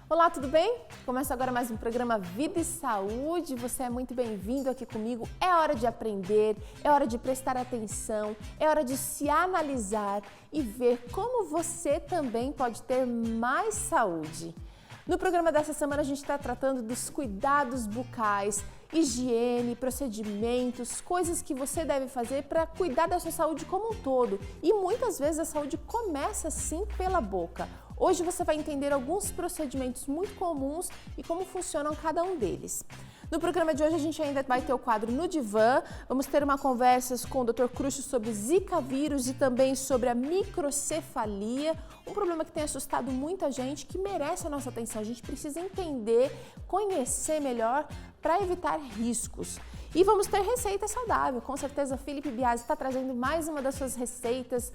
Olá, tudo bem? Começa agora mais um programa Vida e Saúde. Você é muito bem-vindo aqui comigo. É hora de aprender, é hora de prestar atenção, é hora de se analisar e ver como você também pode ter mais saúde. No programa dessa semana a gente está tratando dos cuidados bucais, higiene, procedimentos, coisas que você deve fazer para cuidar da sua saúde como um todo. E muitas vezes a saúde começa sim pela boca. Hoje você vai entender alguns procedimentos muito comuns e como funcionam cada um deles. No programa de hoje a gente ainda vai ter o quadro No Divã, vamos ter uma conversa com o Dr. Cruxo sobre Zika vírus e também sobre a microcefalia, um problema que tem assustado muita gente, que merece a nossa atenção. A gente precisa entender, conhecer melhor para evitar riscos. E vamos ter receita saudável, com certeza Felipe Biasi está trazendo mais uma das suas receitas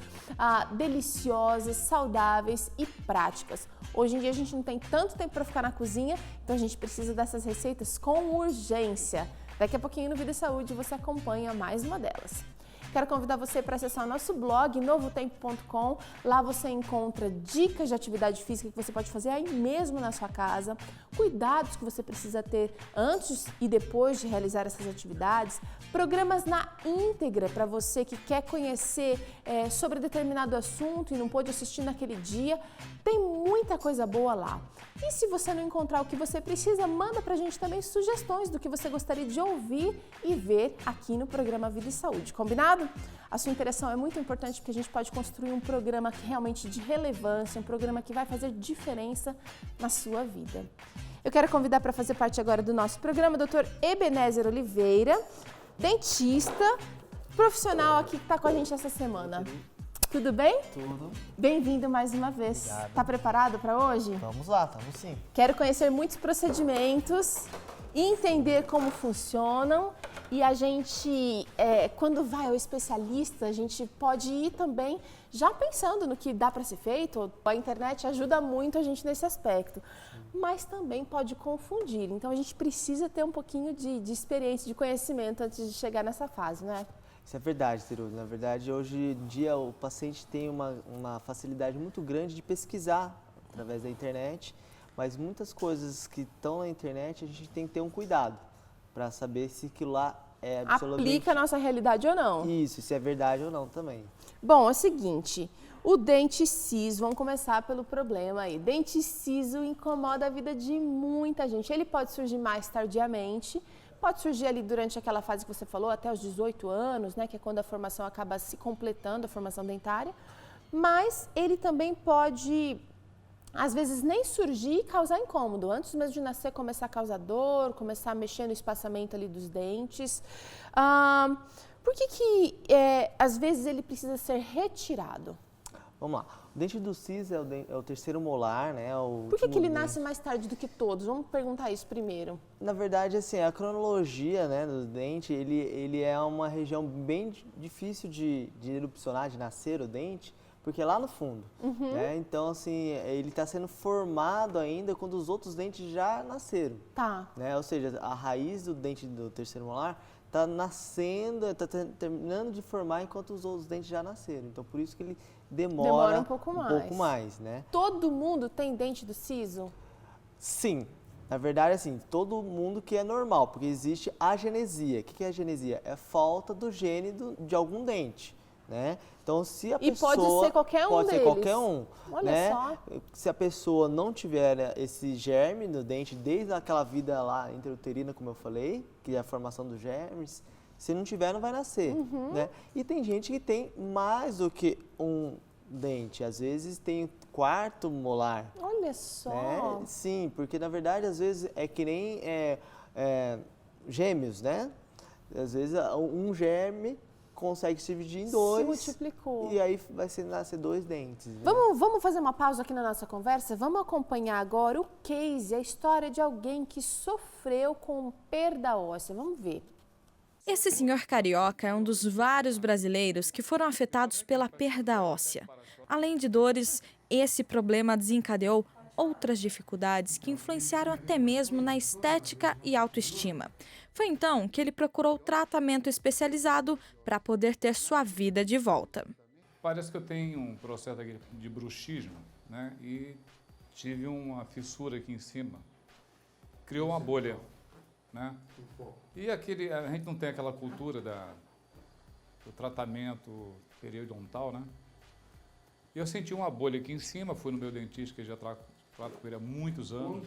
deliciosas, saudáveis e práticas. Hoje em dia a gente não tem tanto tempo para ficar na cozinha, então a gente precisa dessas receitas com urgência. Daqui a pouquinho no Vida e Saúde você acompanha mais uma delas. Quero convidar você para acessar o nosso blog, novotempo.com. Lá você encontra dicas de atividade física que você pode fazer aí mesmo na sua casa, cuidados que você precisa ter antes e depois de realizar essas atividades, programas na íntegra para você que quer conhecer sobre determinado assunto e não pôde assistir naquele dia. Tem muita coisa boa lá. E se você não encontrar o que você precisa, manda pra gente também sugestões do que você gostaria de ouvir e ver aqui no programa Vida e Saúde. Combinado? A sua interação é muito importante porque a gente pode construir um programa realmente de relevância, um programa que vai fazer diferença na sua vida. Eu quero convidar para fazer parte agora do nosso programa o Dr. Ebenezer Oliveira, dentista, profissional aqui que está com a gente essa semana. Tudo bem? Tudo. Bem-vindo mais uma vez. Obrigado. Tá preparado para hoje? Vamos lá, estamos sim. Quero conhecer muitos procedimentos, entender como funcionam e a gente, quando vai ao especialista, a gente pode ir também já pensando no que dá para ser feito. A internet ajuda muito a gente nesse aspecto, mas também pode confundir. Então a gente precisa ter um pouquinho de experiência, de conhecimento antes de chegar nessa fase, né? Isso é verdade, Teruza. Na verdade, hoje em dia o paciente tem uma facilidade muito grande de pesquisar através da internet, mas muitas coisas que estão na internet a gente tem que ter um cuidado para saber se aquilo lá é absolutamente... Aplica a nossa realidade ou não. Isso, se é verdade ou não também. Bom, é o seguinte, o dente ciso, vamos começar pelo problema aí. Dente ciso incomoda a vida de muita gente. Ele pode surgir mais tardiamente, pode surgir ali durante aquela fase que você falou, até os 18 anos, né, que é quando a formação acaba se completando, a formação dentária, mas ele também pode, às vezes, nem surgir e causar incômodo. Antes mesmo de nascer, começar a causar dor, começar a mexer no espaçamento ali dos dentes. Por que às vezes, ele precisa ser retirado? Vamos lá. O dente do siso é o terceiro molar, né? Por que ele nasce mais tarde do que todos? Vamos perguntar isso primeiro. Na verdade, assim, a cronologia, né, do dente, ele é uma região bem difícil de erupcionar, de nascer o dente, porque é lá no fundo, né? Então, assim, ele está sendo formado ainda quando os outros dentes já nasceram. Tá. Né? Ou seja, a raiz do dente do terceiro molar está nascendo, está terminando de formar enquanto os outros dentes já nasceram. Então, por isso que ele demora um pouco mais, né? Todo mundo tem dente do siso? Sim. Na verdade, assim, todo mundo que é normal, porque existe agenesia. O que é agenesia? É falta do gene de algum dente, né? Então, se a pessoa... E pode ser qualquer um Pode ser deles. qualquer um. Olha né? só. Se a pessoa não tiver esse germe no dente, desde aquela vida lá intrauterina, como eu falei, que é a formação dos germes, se não tiver, não vai nascer, né? E tem gente que tem mais do que um dente. Às vezes tem quarto molar. Olha só. Né? Sim, porque na verdade, às vezes, é que nem gêmeos, né? Às vezes, um germe consegue se dividir em dois. Se multiplicou. E aí vai nascer dois dentes. Né? Vamos fazer uma pausa aqui na nossa conversa? Vamos acompanhar agora o case, a história de alguém que sofreu com perda óssea. Vamos ver. Esse senhor carioca é um dos vários brasileiros que foram afetados pela perda óssea. Além de dores, esse problema desencadeou outras dificuldades que influenciaram até mesmo na estética e autoestima. Foi então que ele procurou tratamento especializado para poder ter sua vida de volta. Parece que eu tenho um processo de bruxismo, né? E tive uma fissura aqui em cima, criou uma bolha, né? E a gente não tem aquela cultura do tratamento periodontal, né? E eu senti uma bolha aqui em cima, fui no meu dentista, que já trato com ele há muitos anos,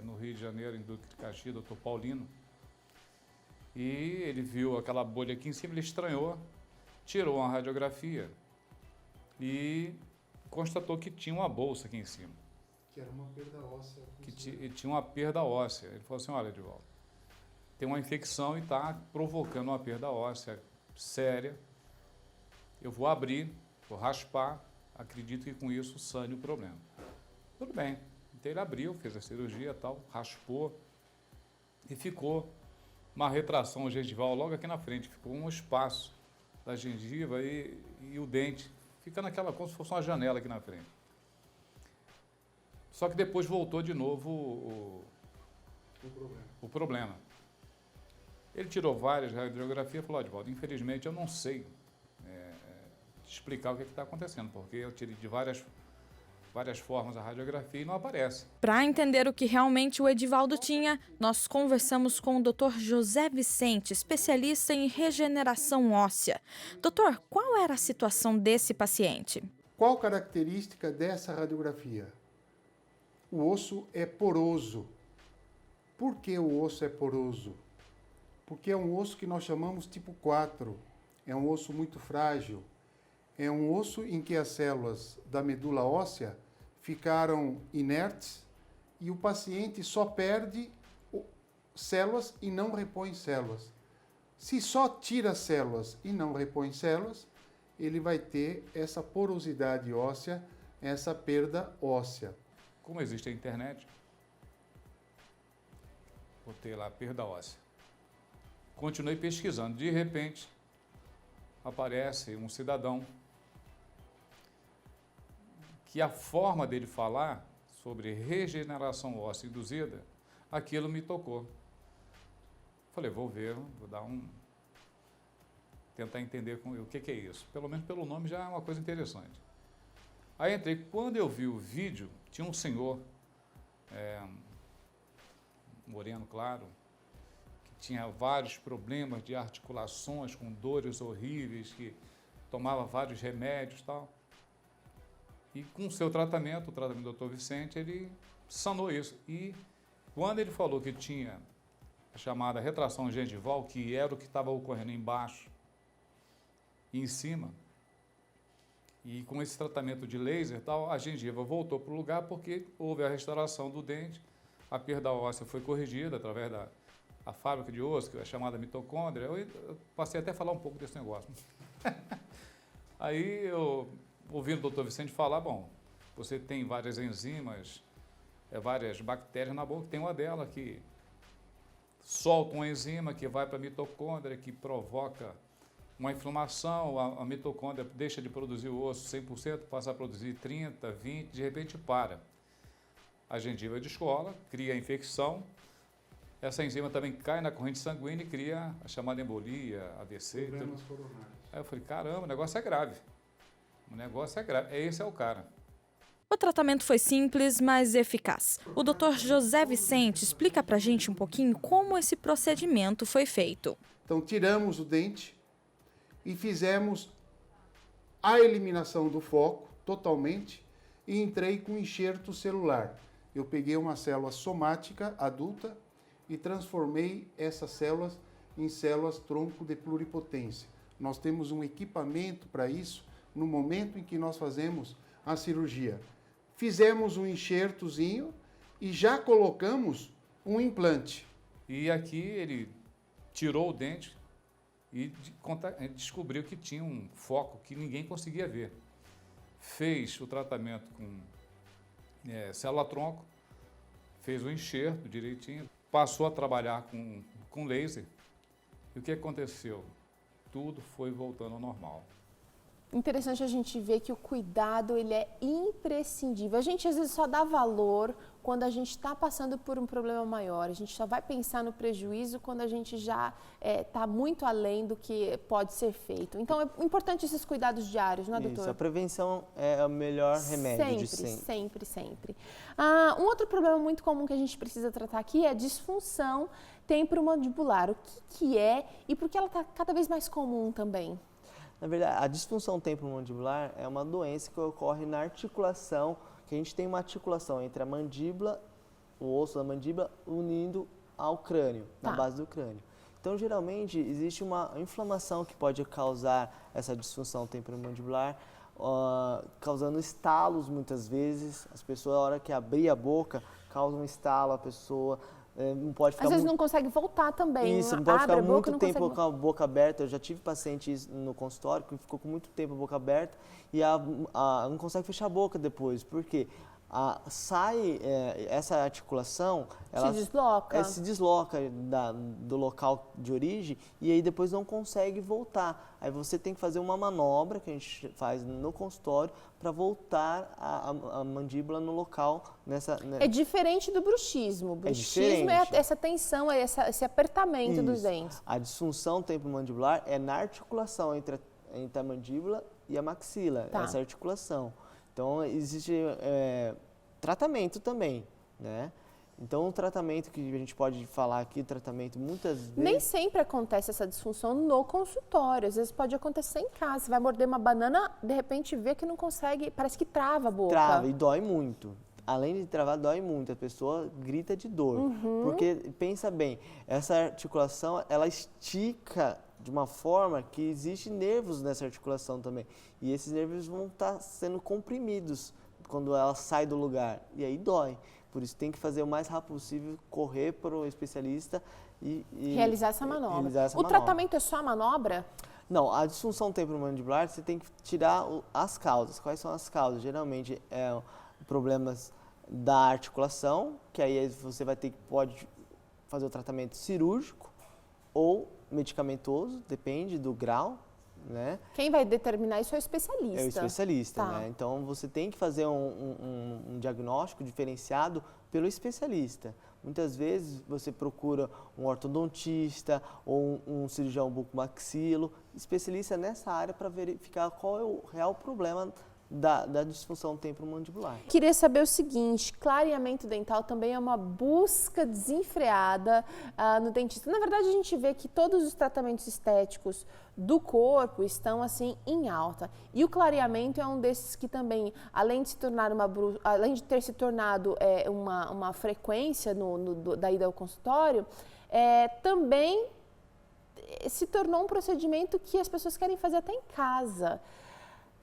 no Rio de Janeiro, em Duque de Caxias, doutor Paulino. E ele viu aquela bolha aqui em cima, ele estranhou, tirou uma radiografia e constatou que tinha uma bolsa aqui em cima. Que era uma perda óssea. Que tinha uma perda óssea. Ele falou assim, olha, Edivaldo, tem uma infecção e está provocando uma perda óssea séria. Eu vou abrir, vou raspar, acredito que com isso sane o problema. Tudo bem. Então ele abriu, fez a cirurgia e tal, raspou e ficou uma retração gengival logo aqui na frente. Ficou um espaço da gengiva e o dente. Fica naquela, como se fosse uma janela aqui na frente. Só que depois voltou de novo o problema. Ele tirou várias radiografias e falou, Edivaldo, infelizmente eu não sei te explicar o que está acontecendo, porque eu tirei de várias formas a radiografia e não aparece. Para entender o que realmente o Edivaldo tinha, nós conversamos com o Dr. José Vicente, especialista em regeneração óssea. Doutor, qual era a situação desse paciente? Qual característica dessa radiografia? O osso é poroso. Por que o osso é poroso? Porque é um osso que nós chamamos tipo 4. É um osso muito frágil. É um osso em que as células da medula óssea ficaram inertes e o paciente só perde células e não repõe células. Se só tira células e não repõe células, ele vai ter essa porosidade óssea, essa perda óssea. Como existe a internet, botei lá perda óssea. Continuei pesquisando. De repente, aparece um cidadão que a forma dele falar sobre regeneração óssea induzida, aquilo me tocou. Falei, vou ver, vou dar tentar entender o que é isso. Pelo menos pelo nome já é uma coisa interessante. Aí entrei, quando eu vi o vídeo, tinha um senhor, moreno claro, que tinha vários problemas de articulações, com dores horríveis, que tomava vários remédios e tal. E com o seu tratamento, o tratamento do Dr. Vicente, ele sanou isso. E quando ele falou que tinha a chamada retração gengival, que era o que estava ocorrendo embaixo e em cima, e com esse tratamento de laser e tal, a gengiva voltou para o lugar porque houve a restauração do dente, a perda óssea foi corrigida através da fábrica de osso, que é chamada mitocôndria. Eu passei até a falar um pouco desse negócio. Aí eu, ouvindo o Dr. Vicente falar, bom, você tem várias enzimas, várias bactérias na boca, tem uma dela que solta uma enzima que vai para a mitocôndria, que provoca uma inflamação, a mitocôndria deixa de produzir o osso 100%, passa a produzir 30%, 20%, de repente para. A gengiva descola, cria a infecção, essa enzima também cai na corrente sanguínea e cria a chamada embolia, AVC. Problemas coronários. Aí eu falei, caramba, o negócio é grave. O negócio é grave. Esse é o cara. O tratamento foi simples, mas eficaz. O Dr. José Vicente explica pra gente um pouquinho como esse procedimento foi feito. Então, tiramos o dente e fizemos a eliminação do foco totalmente e entrei com enxerto celular. Eu peguei uma célula somática adulta e transformei essas células em células tronco de pluripotência. Nós temos um equipamento para isso no momento em que nós fazemos a cirurgia. Fizemos um enxertozinho e já colocamos um implante. E aqui ele tirou o dente e descobriu que tinha um foco que ninguém conseguia ver. Fez o tratamento com célula-tronco, fez o enxerto direitinho, passou a trabalhar com laser. E o que aconteceu? Tudo foi voltando ao normal. Interessante a gente ver que o cuidado ele é imprescindível. A gente às vezes só dá valor quando a gente está passando por um problema maior. A gente só vai pensar no prejuízo quando a gente já está muito além do que pode ser feito. Então, é importante esses cuidados diários, não é, doutor? Isso, a prevenção é o melhor remédio de sempre. Sempre. Um outro problema muito comum que a gente precisa tratar aqui é a disfunção temporomandibular. O que é e por que ela está cada vez mais comum também? Na verdade, a disfunção temporomandibular é uma doença que ocorre na articulação, que a gente tem uma articulação entre a mandíbula, o osso da mandíbula, unindo ao crânio, na base do crânio. Então, geralmente, existe uma inflamação que pode causar essa disfunção temporomandibular, causando estalos muitas vezes. As pessoas, na hora que abrir a boca, causam um estalo, a pessoa não pode ficar. Às vezes não consegue voltar também. Isso, não pode ficar muito tempo com a boca aberta. Eu já tive pacientes no consultório que ficou com muito tempo a boca aberta e não consegue fechar a boca depois. Por quê? Essa articulação, ela se desloca do local de origem e aí depois não consegue voltar. Aí você tem que fazer uma manobra que a gente faz no consultório para voltar a mandíbula no local. É diferente do bruxismo. O bruxismo é essa tensão, esse apertamento dos dentes. A disfunção temporomandibular é na articulação entre a mandíbula e a maxila, essa articulação. Então, existe tratamento também, né? Então, o tratamento que a gente pode falar aqui, tratamento muitas vezes... Nem sempre acontece essa disfunção no consultório, às vezes pode acontecer em casa. Você vai morder uma banana, de repente vê que não consegue, parece que trava a boca. Trava e dói muito. Além de travar, dói muito, a pessoa grita de dor. Porque, pensa bem, essa articulação, ela estica de uma forma que existe nervos nessa articulação também. E esses nervos vão estar sendo comprimidos quando ela sai do lugar. E aí dói. Por isso tem que fazer o mais rápido possível, correr para o especialista e realizar essa manobra. O tratamento é só a manobra? Não, a disfunção temporomandibular você tem que tirar as causas. Quais são as causas? Geralmente problemas da articulação, que aí você pode fazer o tratamento cirúrgico ou medicamentoso, depende do grau, né? Quem vai determinar isso é o especialista. É o especialista, né? Então, você tem que fazer um diagnóstico diferenciado pelo especialista. Muitas vezes, você procura um ortodontista ou um cirurgião bucomaxilo, especialista nessa área para verificar qual é o real problema da disfunção temporomandibular. Queria saber o seguinte, clareamento dental também é uma busca desenfreada no dentista. Na verdade, a gente vê que todos os tratamentos estéticos do corpo estão assim em alta. E o clareamento é um desses que também, além de ter se tornado uma frequência da ida ao consultório, também se tornou um procedimento que as pessoas querem fazer até em casa.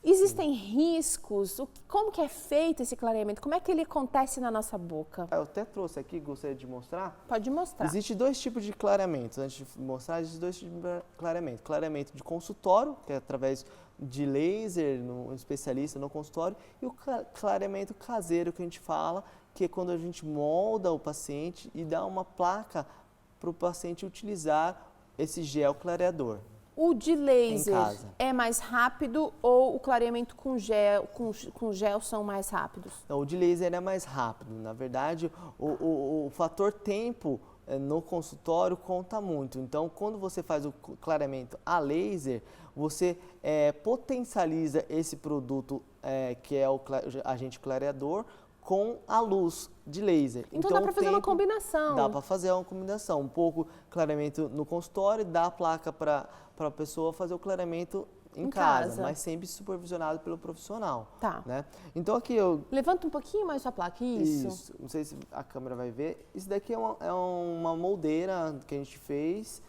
Existem riscos? Como que é feito esse clareamento? Como é que ele acontece na nossa boca? Eu até trouxe aqui, gostaria de mostrar. Pode mostrar. Existem dois tipos de clareamento. Antes de mostrar, existem dois tipos de clareamento. Clareamento de consultório, que é através de laser, um especialista no consultório, e o clareamento caseiro que a gente fala, que é quando a gente molda o paciente e dá uma placa para o paciente utilizar esse gel clareador. O de laser é mais rápido ou o clareamento com gel são mais rápidos? Não, o de laser é mais rápido. Na verdade, o fator tempo no consultório conta muito. Então, quando você faz o clareamento a laser, você potencializa esse produto que é o agente clareador com a luz de laser. Então dá para fazer uma combinação. Dá para fazer uma combinação. Um pouco clareamento no consultório, dá a placa para a pessoa fazer o clareamento em casa, mas sempre supervisionado pelo profissional. Tá. Né? Então aqui eu... Levanta um pouquinho mais sua placa, isso. Não sei se a câmera vai ver. Isso daqui é uma moldeira que a gente fez,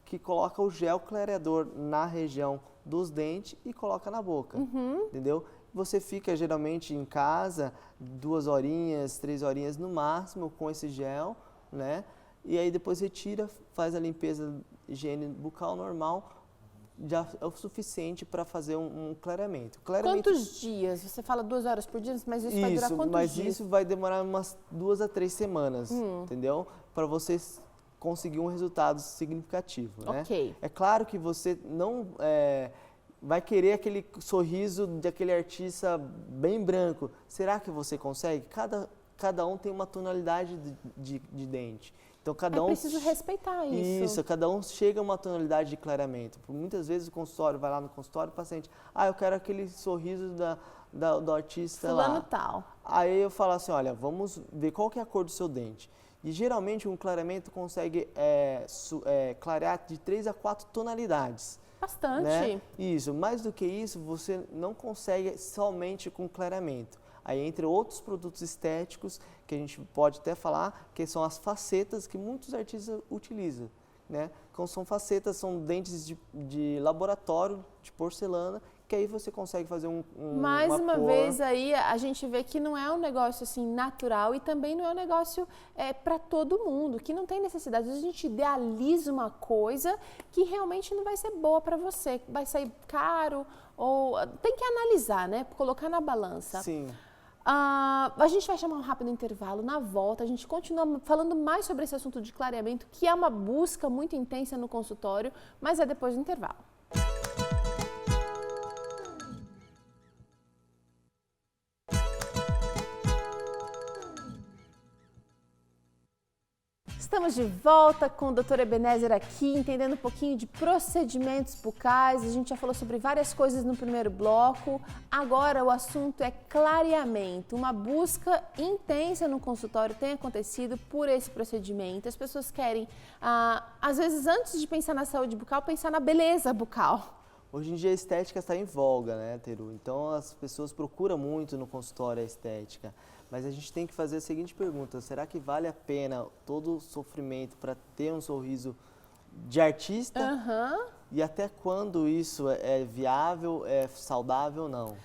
que coloca o gel clareador na região dos dentes e coloca na boca, entendeu? Você fica geralmente em casa 2 horinhas, 3 horinhas no máximo com esse gel, né? E aí depois retira, faz a limpeza, higiene bucal normal, já é o suficiente para fazer um clareamento. Quantos dias? Você fala 2 horas por dia, mas isso vai durar quantos dias? Isso vai demorar umas 2 a 3 semanas, entendeu? Para você conseguir um resultado significativo, né? Ok. É claro que você não... vai querer aquele sorriso daquele artista bem branco. Será que você consegue? Cada cada um tem uma tonalidade de dente. Então, cada É preciso respeitar isso. Isso, cada um chega a uma tonalidade de clareamento. Muitas vezes o consultório, vai lá no consultório, o paciente, eu quero aquele sorriso do artista Fulano lá. tal. Aí eu falo assim, olha, vamos ver qual que é a cor do seu dente. E geralmente um clareamento consegue clarear de 3 a 4 tonalidades. Bastante. Né? Isso, mais do que isso, você não consegue somente com clareamento. Aí entre outros produtos estéticos, que a gente pode até falar, que são as facetas que muitos artistas utilizam. Né? Então, são facetas, são dentes de laboratório, de porcelana, que aí você consegue fazer Mais uma cor. vez aí a gente vê que não é um negócio assim natural e também não é um negócio para todo mundo, que não tem necessidade. Às vezes a gente idealiza uma coisa que realmente não vai ser boa para você, vai sair caro ou tem que analisar, né? Colocar na balança. Sim. A gente vai chamar um rápido intervalo. Na volta, a gente continua falando mais sobre esse assunto de clareamento, que é uma busca muito intensa no consultório, mas é depois do intervalo. Estamos de volta com o Dr. Ebenezer aqui, entendendo um pouquinho de procedimentos bucais. A gente já falou sobre várias coisas no primeiro bloco. Agora o assunto é clareamento. Uma busca intensa no consultório tem acontecido por esse procedimento. As pessoas querem, às vezes, antes de pensar na saúde bucal, pensar na beleza bucal. Hoje em dia a estética está em voga, né, Teru? Então as pessoas procuram muito no consultório a estética. Mas a gente tem que fazer a seguinte pergunta, será que vale a pena todo o sofrimento para ter um sorriso de artista? Uhum. E até quando isso é viável, é saudável ou não?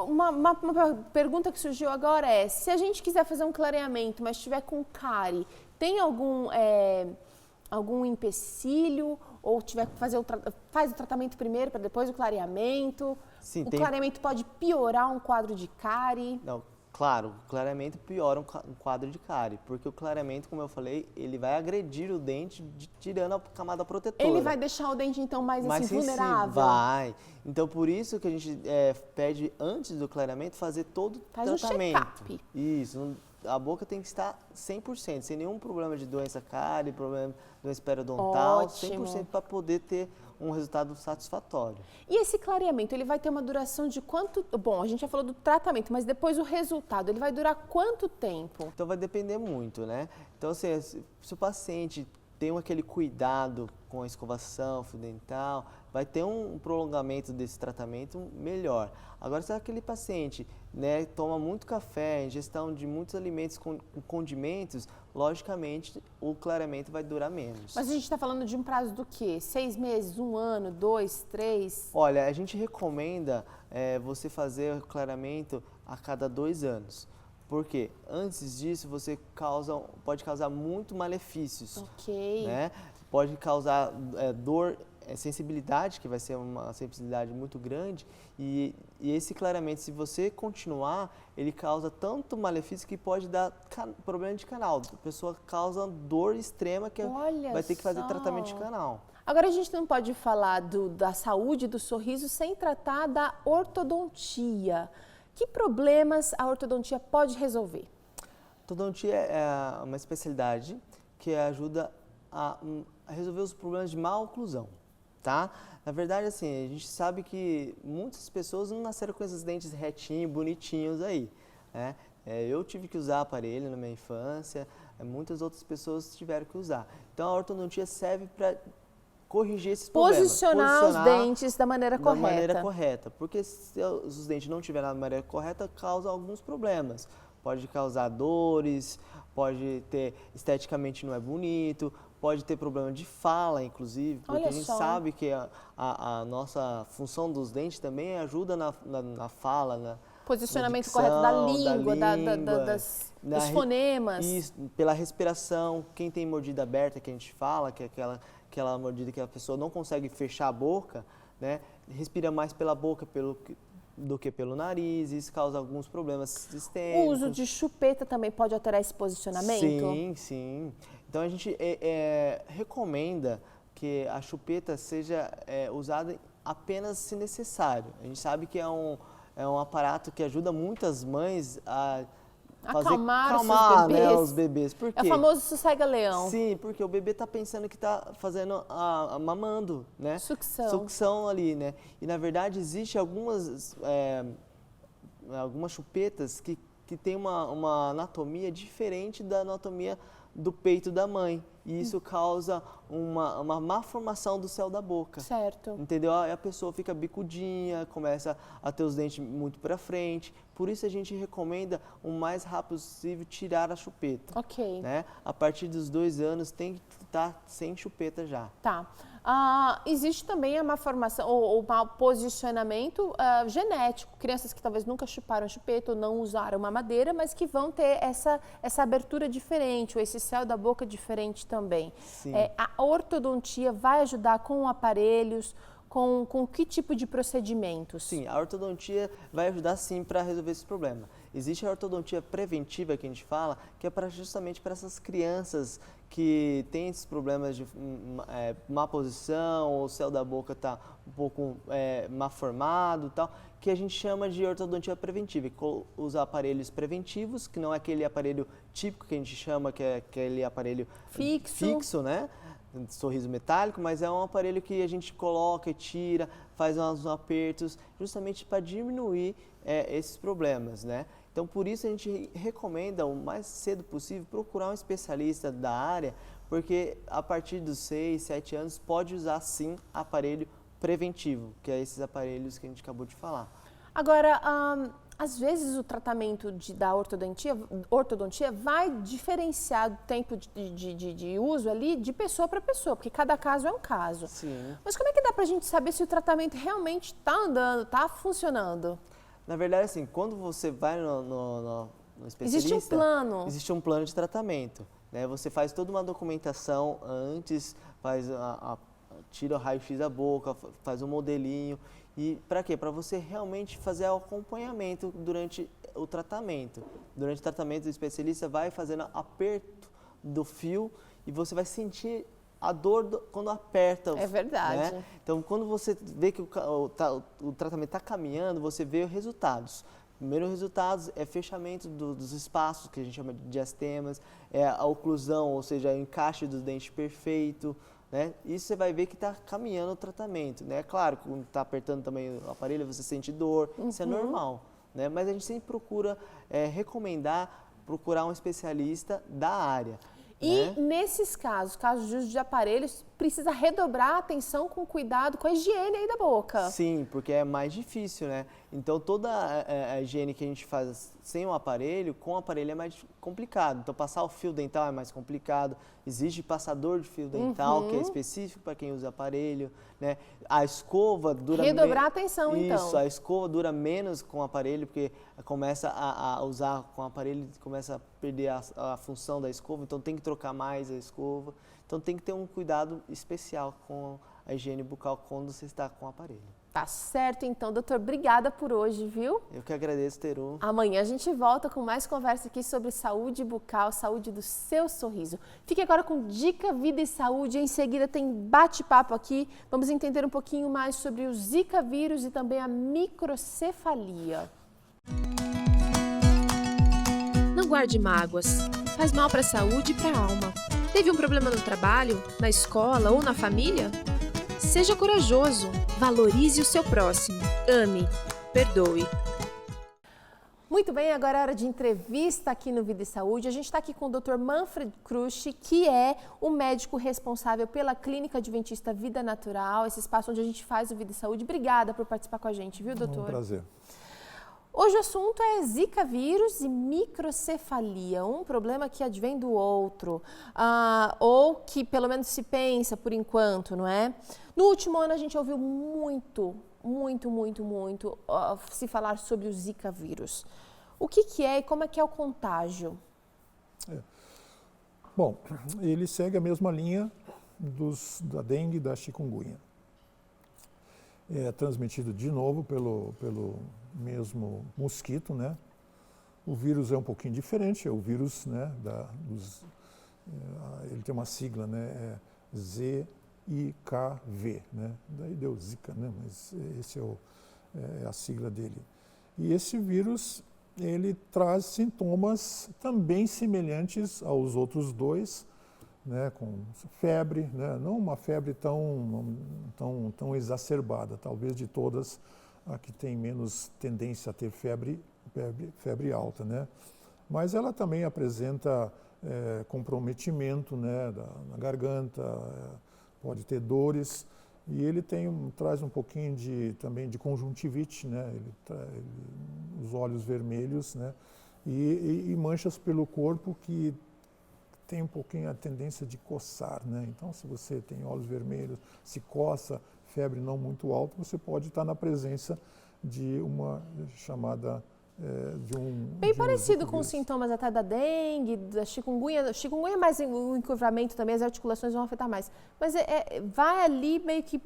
Uma pergunta que surgiu agora é, se a gente quiser fazer um clareamento, mas estiver com cárie, tem algum empecilho? Ou tiver que fazer faz o tratamento primeiro para depois o clareamento? Sim, o clareamento pode piorar um quadro de cárie? Não, claro, o clareamento piora um quadro de cárie, porque o clareamento, como eu falei, ele vai agredir o dente tirando a camada protetora. Ele vai deixar o dente então mais sensível, vulnerável? Vai. Então por isso que a gente pede antes do clareamento fazer todo o tratamento. Um check-up. Isso. A boca tem que estar 100%, sem nenhum problema de doença cárie, problema de doença periodontal, Ótimo. 100% para poder ter um resultado satisfatório. E esse clareamento, ele vai ter uma duração de quanto... Bom, a gente já falou do tratamento, mas depois o resultado, ele vai durar quanto tempo? Então vai depender muito, né? Então assim, se o paciente tem aquele cuidado com a escovação, fio dental, vai ter um prolongamento desse tratamento melhor. Agora, se aquele paciente, né, toma muito café, ingestão de muitos alimentos com condimentos, logicamente o clareamento vai durar menos. Mas a gente está falando de um prazo do quê? 6 meses, 1 ano, 2, 3? Olha, a gente recomenda você fazer o clareamento a cada 2 anos. Porque antes disso você pode causar muito malefícios. Ok. Né? Pode causar dor, sensibilidade, que vai ser uma sensibilidade muito grande. E esse clareamento, se você continuar, ele causa tanto malefício que pode dar problema de canal. A pessoa causa dor extrema que vai ter que fazer tratamento de canal. Agora a gente não pode falar da saúde do sorriso sem tratar da ortodontia. Que problemas a ortodontia pode resolver? Ortodontia é uma especialidade que ajuda a resolver os problemas de má oclusão, tá? Na verdade, assim, a gente sabe que muitas pessoas não nasceram com esses dentes retinhos, bonitinhos aí, né? Eu tive que usar aparelho na minha infância, muitas outras pessoas tiveram que usar. Então, a ortodontia serve para corrigir esses problemas. Posicionar os dentes da maneira correta. Da maneira correta, porque se os dentes não estiverem na maneira correta, causa alguns problemas. Pode causar dores, pode ter, esteticamente não é bonito, pode ter problema de fala, inclusive, porque Olha a gente só. sabe que a nossa função dos dentes também ajuda na fala, Posicionamento dicção, correto da língua, dos na fonemas. Isso, pela respiração, quem tem mordida aberta, que a gente fala, que é aquela mordida que a pessoa não consegue fechar a boca, né? Respira mais pela boca do que pelo nariz, isso causa alguns problemas sistêmicos. O uso de chupeta também pode alterar esse posicionamento? Sim, sim. Então a gente recomenda que a chupeta seja usada apenas se necessário. A gente sabe que é um aparato que ajuda muitas mães a Acalmar os bebês. Né, os bebês. Por quê? É o famoso sossega-leão. Sim, porque o bebê está pensando que está fazendo mamando, né? Sucção. Sucção ali, né? E na verdade existe algumas chupetas que tem uma anatomia diferente da anatomia do peito da mãe. E isso causa uma má formação do céu da boca. Certo. Entendeu? Aí a pessoa fica bicudinha, começa a ter os dentes muito para frente. Por isso a gente recomenda o mais rápido possível tirar a chupeta. Ok. Né? A partir dos 2 anos tem que estar sem chupeta já. Tá. Existe também a má formação ou mau posicionamento genético. Crianças que talvez nunca chuparam a chupeta ou não usaram mamadeira, mas que vão ter essa abertura diferente ou esse céu da boca diferente também. Sim. A ortodontia vai ajudar com aparelhos, com que tipo de procedimentos? Sim, a ortodontia vai ajudar sim para resolver esse problema. Existe a ortodontia preventiva que a gente fala, que é justamente para essas crianças que têm esses problemas de má posição, o céu da boca está um pouco má formado e tal, que a gente chama de ortodontia preventiva, que usa aparelhos preventivos, que não é aquele aparelho típico que a gente chama, que é aquele aparelho fixo, né? Sorriso metálico, mas é um aparelho que a gente coloca e tira, faz uns apertos, justamente para diminuir esses problemas, né? Então, por isso a gente recomenda o mais cedo possível procurar um especialista da área, porque a partir dos 6, 7 anos pode usar sim aparelho preventivo, que é esses aparelhos que a gente acabou de falar. Agora, às vezes o tratamento da ortodontia vai diferenciar o tempo de uso ali de pessoa para pessoa, porque cada caso é um caso. Sim. Mas como é que dá para a gente saber se o tratamento realmente está andando, está funcionando? Na verdade, assim, quando você vai no especialista... Existe um plano. Existe um plano de tratamento, né? Você faz toda uma documentação antes, tira o raio-x da boca, faz um modelinho. E para quê? Para você realmente fazer o acompanhamento durante o tratamento. Durante o tratamento, o especialista vai fazendo aperto do fio e você vai sentir a dor quando aperta. É verdade. Né? Então, quando você vê que o tratamento está caminhando, você vê os resultados. Primeiro resultados é fechamento dos espaços, que a gente chama de diastemas, a oclusão, ou seja, o encaixe do dente perfeito. Né? Isso você vai ver que está caminhando o tratamento. Né? Claro, quando está apertando também o aparelho, você sente dor, isso é normal. Né? Mas a gente sempre procura procurar um especialista da área. E nesses casos de uso de aparelhos, precisa redobrar a atenção com cuidado com a higiene aí da boca. Sim, porque é mais difícil, né? Então toda a higiene que a gente faz sem o aparelho, com o aparelho é mais complicado. Então passar o fio dental é mais complicado. Existe passador de fio dental, que é específico para quem usa aparelho, né? A escova dura... Redobrar a atenção, então. Isso, a escova dura menos com o aparelho, porque começa a usar com o aparelho, começa a perder a função da escova, então tem que trocar mais a escova. Então tem que ter um cuidado especial com a higiene bucal quando você está com o aparelho. Tá certo, então, doutor. Obrigada por hoje, viu? Eu que agradeço, Teru. Amanhã a gente volta com mais conversa aqui sobre saúde bucal, saúde do seu sorriso. Fique agora com Dica Vida e Saúde. Em seguida tem bate-papo aqui. Vamos entender um pouquinho mais sobre o Zika vírus e também a microcefalia. Não guarde mágoas. Faz mal para a saúde e para a alma. Teve um problema no trabalho, na escola ou na família? Seja corajoso. Valorize o seu próximo. Ame. Perdoe. Muito bem, agora é hora de entrevista aqui no Vida e Saúde. A gente está aqui com o Dr. Manfred Krusch, que é o médico responsável pela Clínica Adventista Vida Natural, esse espaço onde a gente faz o Vida e Saúde. Obrigada por participar com a gente, viu, doutor? Um prazer. Hoje o assunto é Zika vírus e microcefalia, um problema que advém do outro, ou que pelo menos se pensa por enquanto, não é? No último ano a gente ouviu muito se falar sobre o Zika vírus. O que é e como é que é o contágio? Bom, ele segue a mesma linha da dengue e da chikungunya. É transmitido de novo pelo mesmo mosquito, né? O vírus é um pouquinho diferente, é o vírus, né, ele tem uma sigla, né, ZIKV, né? Daí deu Zika, né, mas esse é a sigla dele. E esse vírus, ele traz sintomas também semelhantes aos outros dois, né, com febre, né, não uma febre tão exacerbada, talvez de todas a que tem menos tendência a ter febre alta, né, mas ela também apresenta comprometimento, né, na garganta, pode ter dores. E ele traz um pouquinho também de conjuntivite, né? Os olhos vermelhos, né? E manchas pelo corpo que tem um pouquinho a tendência de coçar, né? Então, se você tem olhos vermelhos, se coça, febre não muito alta, você pode estar na presença de uma chamada Bem parecido com os sintomas até da dengue, da chikungunya. Chikungunya é mais o encurvamento também, as articulações vão afetar mais. Mas vai ali meio que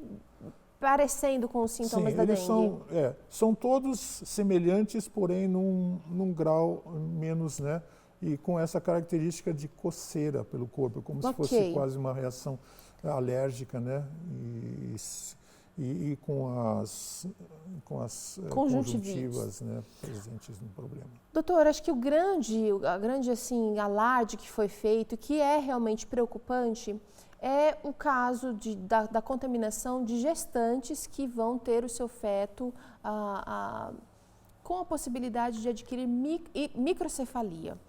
parecendo com os sintomas da dengue. São todos semelhantes, porém num grau menos, né? E com essa característica de coceira pelo corpo, como se fosse quase uma reação alérgica, né? E com as conjuntivas, né, presentes no problema. Doutor, acho que a grande assim, alarde que foi feito, que é realmente preocupante, é o caso da contaminação de gestantes que vão ter o seu feto com a possibilidade de adquirir microcefalia.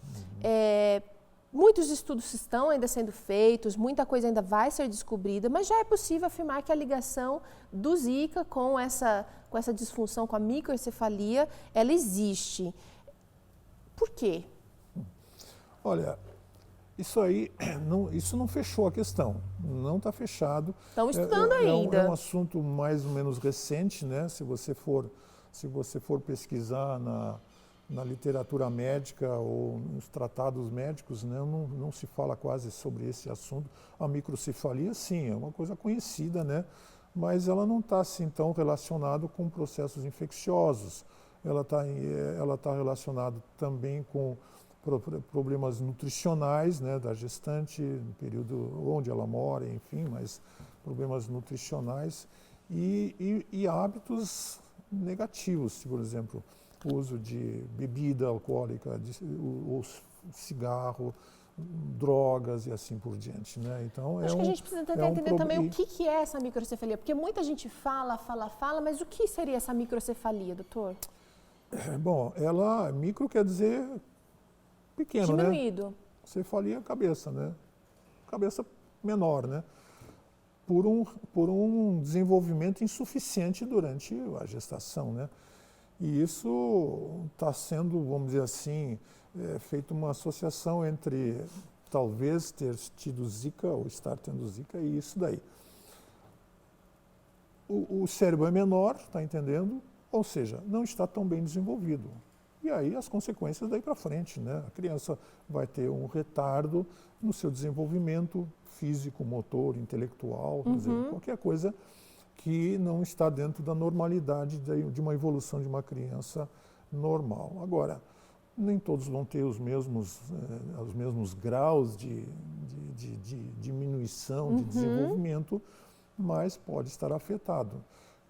Muitos estudos estão ainda sendo feitos, muita coisa ainda vai ser descobrida, mas já é possível afirmar que a ligação do Zika com essa disfunção, com a microcefalia, ela existe. Por quê? Olha, isso não fechou a questão, não está fechado. Estão estudando ainda. É um assunto mais ou menos recente, né? Se você for pesquisar na literatura médica ou nos tratados médicos, né, não se fala quase sobre esse assunto. A microcefalia, sim, é uma coisa conhecida, né, mas ela não está assim tão relacionada com processos infecciosos. Ela tá relacionada também com problemas nutricionais, né, da gestante, no período onde ela mora, enfim, mas problemas nutricionais e hábitos negativos, por exemplo, o uso de bebida alcoólica, o cigarro, drogas e assim por diante, né? Então, acho que a gente precisa tentar entender também o que é essa microcefalia, porque muita gente fala, mas o que seria essa microcefalia, doutor? Bom, micro quer dizer pequeno, diminuído, né? Cefalia, cabeça, né? Cabeça menor, né? Por um desenvolvimento insuficiente durante a gestação, né? E isso está sendo, vamos dizer assim, feita uma associação entre talvez ter tido Zika ou estar tendo Zika e isso daí. O cérebro é menor, está entendendo? Ou seja, não está tão bem desenvolvido. E aí as consequências daí para frente, né? A criança vai ter um retardo no seu desenvolvimento físico, motor, intelectual, quer dizer, qualquer coisa que não está dentro da normalidade de uma evolução de uma criança normal. Agora, nem todos vão ter os mesmos graus de diminuição, de desenvolvimento, mas pode estar afetado.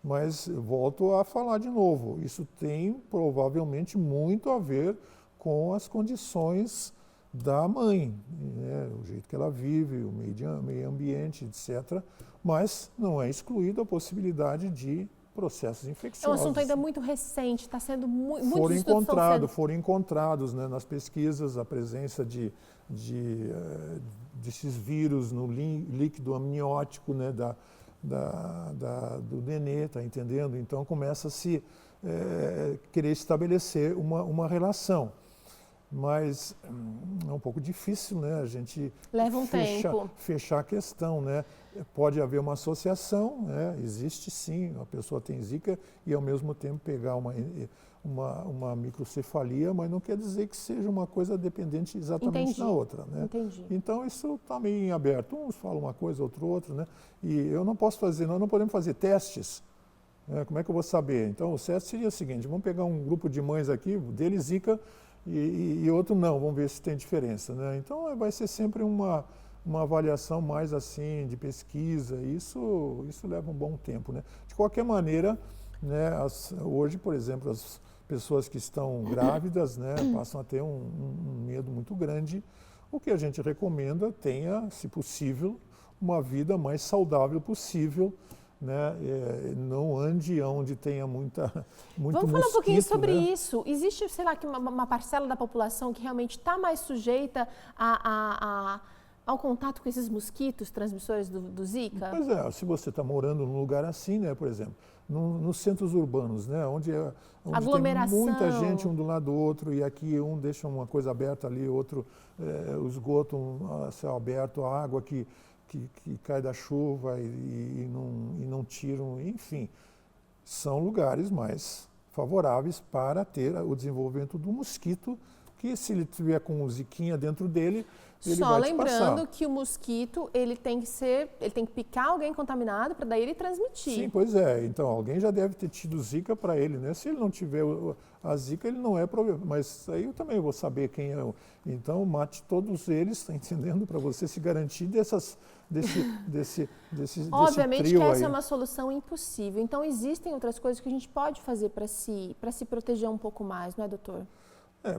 Mas volto a falar de novo, isso tem provavelmente muito a ver com as condições da mãe, né? O jeito que ela vive, o meio ambiente, etc. Mas não é excluída a possibilidade de processos infecciosos. É um assunto ainda muito recente, está sendo muito Foram encontrados, né, nas pesquisas a presença desses vírus no líquido amniótico, né, do nenê, tá entendendo? Então começa a se querer estabelecer uma relação. Mas é um pouco difícil, né, a gente fechar a questão, né? Pode haver uma associação, né? Existe sim, a pessoa tem Zika e ao mesmo tempo pegar uma microcefalia, mas não quer dizer que seja uma coisa dependente exatamente da outra, né? Entendi. Então isso está meio em aberto, uns falam uma coisa, outro outra, né? E nós não podemos fazer testes, né? Como é que eu vou saber? Então o teste seria o seguinte, vamos pegar um grupo de mães aqui, dele Zika, e outro não, vamos ver se tem diferença, né? Então vai ser sempre uma avaliação mais assim de pesquisa, isso leva um bom tempo, né? De qualquer maneira, né, hoje, por exemplo, as pessoas que estão grávidas, né, passam a ter um medo muito grande. O que a gente recomenda, tenha, se possível, uma vida mais saudável possível, né? Não ande onde tenha muito Vamos falar um pouquinho sobre né? isso. Existe, sei lá, uma parcela da população que realmente está mais sujeita ao contato com esses mosquitos transmissores do Zika? Pois é, se você está morando num lugar assim, né, por exemplo, nos centros urbanos, né, onde tem muita gente um do lado do outro, e aqui um deixa uma coisa aberta ali, outro o esgoto, céu aberto, a água que cai da chuva e não tiram, enfim, são lugares mais favoráveis para ter o desenvolvimento do mosquito, que se ele tiver com o ziquinha dentro dele, ele Só vai te passar. lembrando que o mosquito, ele tem que picar alguém contaminado para daí ele transmitir. Sim, pois é. Então, alguém já deve ter tido zika para ele, né? Se ele não tiver a zika, ele não é problema. Mas aí eu também vou saber quem é. Então, mate todos eles, está entendendo? Para você se garantir desse Obviamente trio que essa aí. é uma solução impossível. Então, existem outras coisas que a gente pode fazer para se proteger um pouco mais, não é, doutor?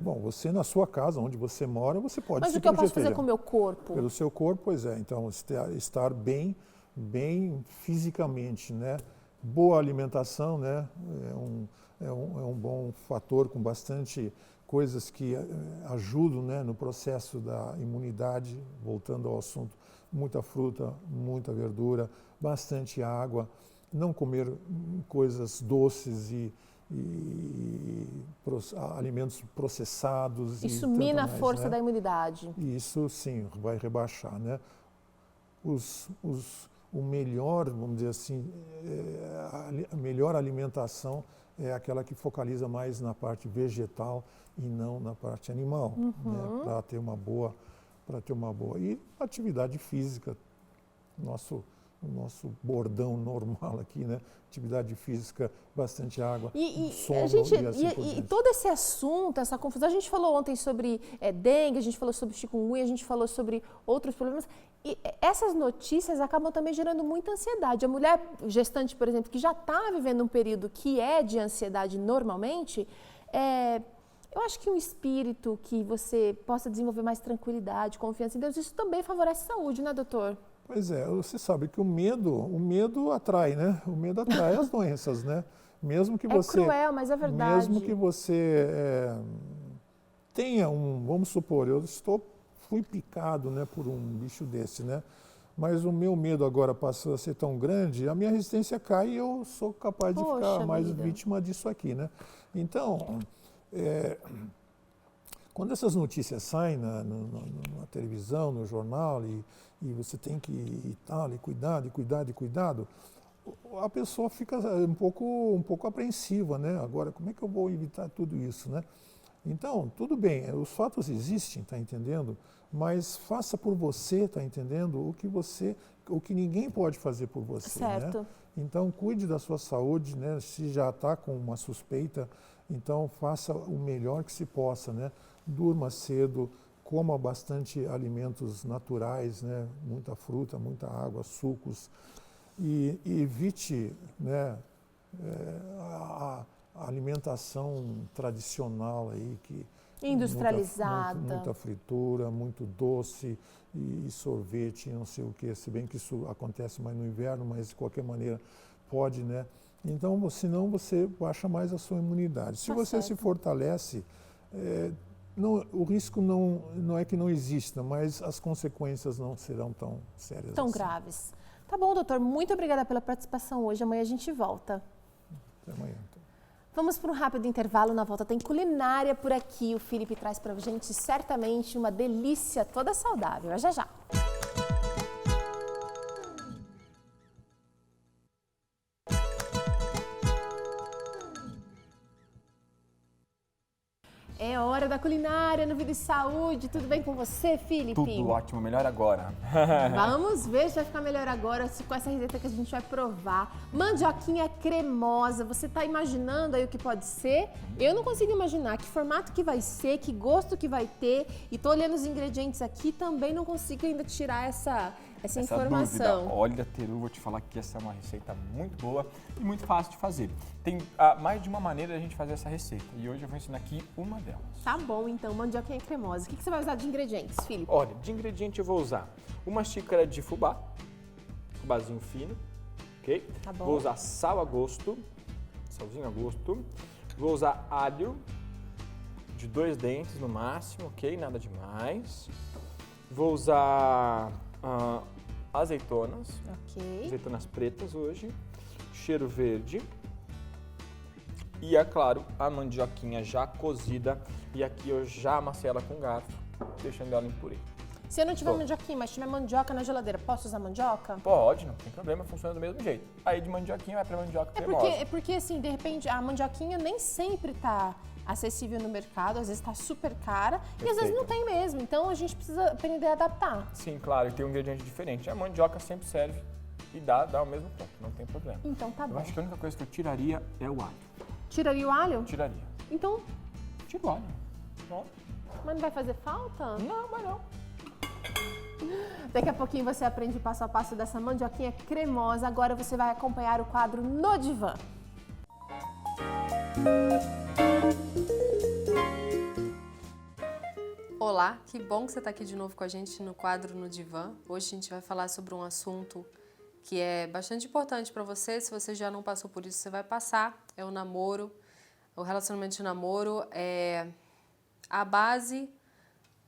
Bom, você na sua casa, onde você mora, você pode Mas se o que eu posso proteger. fazer com o meu corpo? Pelo seu corpo, pois é. Então, estar bem fisicamente, né? Boa alimentação, né? É um bom fator com bastante coisas que ajudam, né, no processo da imunidade, voltando ao assunto, muita fruta, muita verdura, bastante água, não comer coisas doces e alimentos processados. Isso mina a força da imunidade. Isso sim, vai rebaixar, né? O melhor, vamos dizer assim, a melhor alimentação é aquela que focaliza mais na parte vegetal e não na parte animal, né? Para ter uma boa, e atividade física, o nosso bordão normal aqui, né? Atividade física, bastante água, sono e todo esse assunto, essa confusão, a gente falou ontem sobre dengue, a gente falou sobre chikungunya, a gente falou sobre outros problemas, e essas notícias acabam também gerando muita ansiedade. A mulher gestante, por exemplo, que já está vivendo um período que é de ansiedade normalmente, eu acho que um espírito que você possa desenvolver mais tranquilidade, confiança em Deus, isso também favorece a saúde, né, doutor? Pois é, você sabe que o medo atrai, né? O medo atrai as doenças, né? Mesmo que você... É cruel, mas é verdade. Mesmo que você tenha vamos supor, fui picado, né, por um bicho desse, né? Mas o meu medo agora passou a ser tão grande, a minha resistência cai e eu sou capaz de ficar mais vítima disso aqui, né? Então, quando essas notícias saem na televisão, no jornal, e você tem que ir tal, e cuidado, a pessoa fica um pouco apreensiva, né? Agora, como é que eu vou evitar tudo isso, né? Então, tudo bem, os fatos existem, tá entendendo? Mas faça por você, tá entendendo? O que ninguém pode fazer por você, certo, né? Então, cuide da sua saúde, né? Se já está com uma suspeita, então faça o melhor que se possa, né? Durma cedo, coma bastante alimentos naturais, né? Muita fruta, muita água, sucos, e evite, né, a alimentação tradicional aí, industrializada, muita fritura, muito doce e sorvete, não sei o que, se bem que isso acontece mais no inverno, mas de qualquer maneira pode, né? Então, senão você baixa mais a sua imunidade. Se você se fortalece, o risco não é que não exista, mas as consequências não serão tão sérias tão assim. graves. Tá bom, doutor. Muito obrigada pela participação hoje. Amanhã a gente volta. Até amanhã. Então. Vamos para um rápido intervalo. Na volta tem culinária por aqui. O Felipe traz para a gente certamente uma delícia toda saudável. É já já. É hora da culinária no Vida e Saúde. Tudo bem com você, Felipe? Tudo ótimo, melhor agora. Vamos ver se vai ficar melhor agora com essa receita que a gente vai provar. Mandioquinha cremosa. Você está imaginando aí o que pode ser? Eu não consigo imaginar que formato que vai ser, que gosto que vai ter. E tô olhando os ingredientes aqui, também não consigo ainda tirar essa essa informação. dúvida. Olha, Teru, vou te falar que essa é uma receita muito boa e muito fácil de fazer. Tem mais de uma maneira de a gente fazer essa receita e hoje eu vou ensinar aqui uma delas. Tá bom, então, mandioquinha cremosa. O que você vai usar de ingredientes, Felipe? Olha, de ingrediente eu vou usar uma xícara de fubá, fubazinho fino, ok? Tá bom. Vou usar sal a gosto, salzinho a gosto. Vou usar alho, de 2 dentes no máximo, ok? Nada demais. Vou usar azeitonas, Ok. azeitonas pretas hoje, cheiro verde e, é claro, a mandioquinha já cozida e aqui eu já amassei ela com garfo, deixando ela em purê. Se eu não tiver Bom. mandioquinha, mas tiver mandioca na geladeira, posso usar mandioca? Pode, não tem problema, funciona do mesmo jeito. Aí de mandioquinha vai pra mandioca cremosa. É porque, assim, de repente, a mandioquinha nem sempre tá acessível no mercado, às vezes tá super cara e às vezes não tem mesmo. Então, a gente precisa aprender a adaptar. Sim, claro, e tem um ingrediente diferente. A mandioca sempre serve e dá o mesmo ponto, não tem problema. Então, tá Eu bom. acho que a única coisa que eu tiraria é o alho. Tiraria o alho? Tiraria. Então, Tira o alho. Pronto. mas não vai fazer falta? Não, mas não. Daqui a pouquinho você aprende o passo a passo dessa mandioquinha cremosa. Agora você vai acompanhar o quadro No Divã. Olá, que bom que você está aqui de novo com a gente no quadro No Divã. Hoje a gente vai falar sobre um assunto que é bastante importante para você. Se você já não passou por isso, você vai passar. É o namoro. O relacionamento de namoro é a base